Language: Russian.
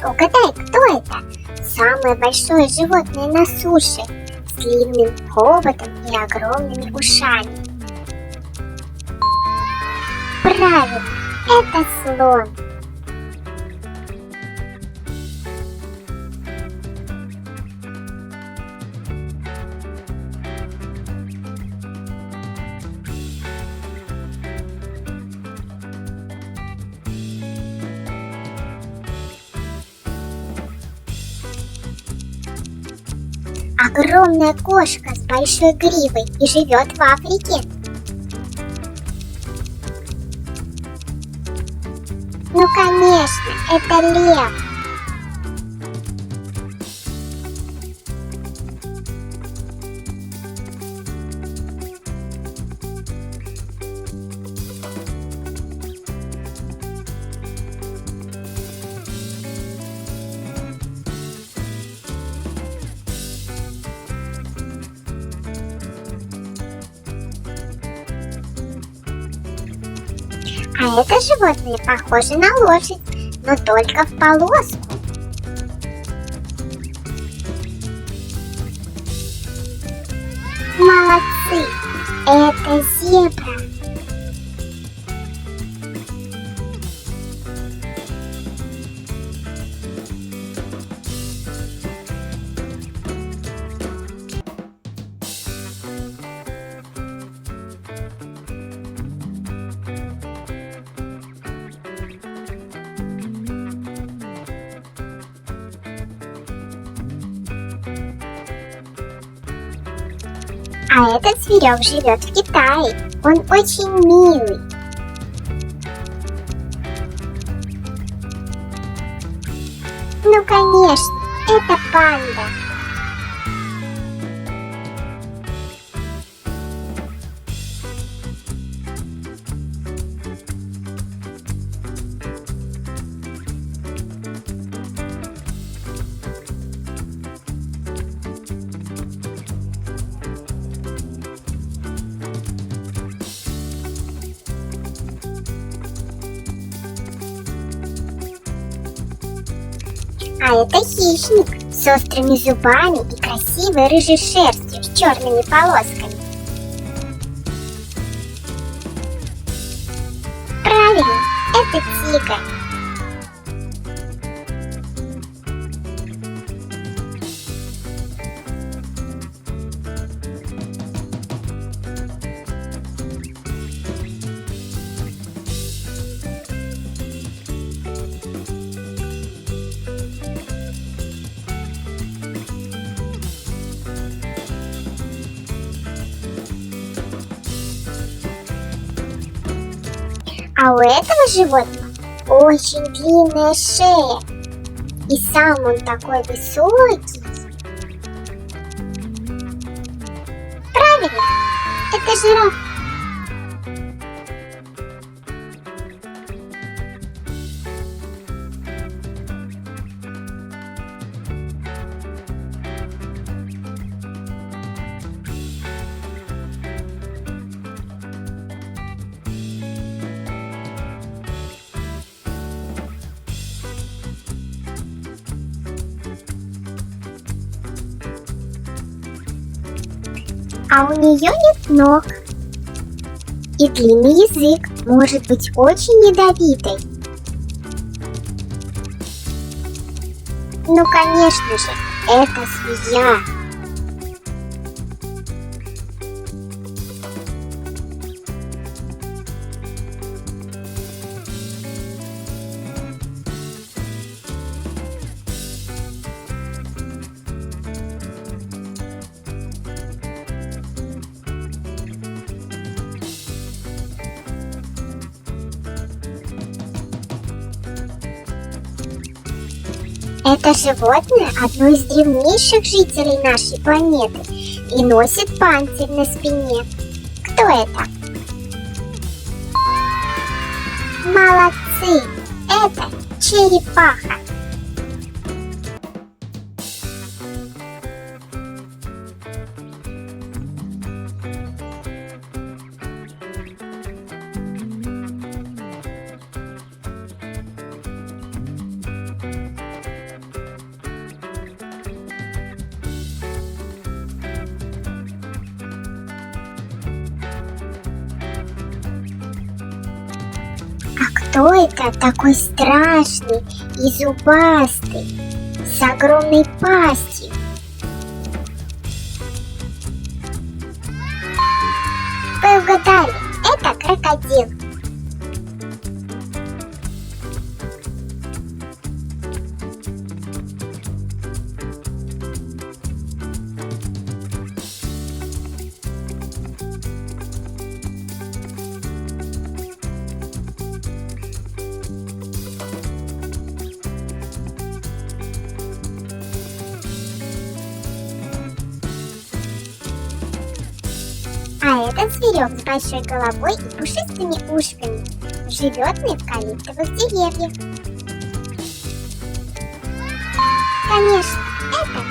Угадай, кто это? Самое большое животное на суше, с длинным хоботом и огромными ушами. Правильно, это слон. Огромная кошка с большой гривой и живет в Африке. Ну, конечно, это лев. А это животное похоже на лошадь, но только в полоску. Молодцы! Это зебра. А этот зверек живет в Китае. Он очень милый. Ну, конечно, это панда. А это хищник с острыми зубами и красивой рыжей шерстью с черными полосками. Правильно, это тигр. А у этого животного очень длинная шея. И сам он такой высокий. Правильно, это жираф. А у нее нет ног. И длинный язык может быть очень ядовитый. Ну, конечно же, это змея. Это животное одно из древнейших жителей нашей планеты и носит панцирь на спине. Кто это? Молодцы! Это черепаха. Кто это такой страшный и зубастый, с огромной пастью? Вы угадали, это крокодил. А этот зверек с большой головой и пушистыми ушками живет на эвкалиптовых деревьях. Конечно, это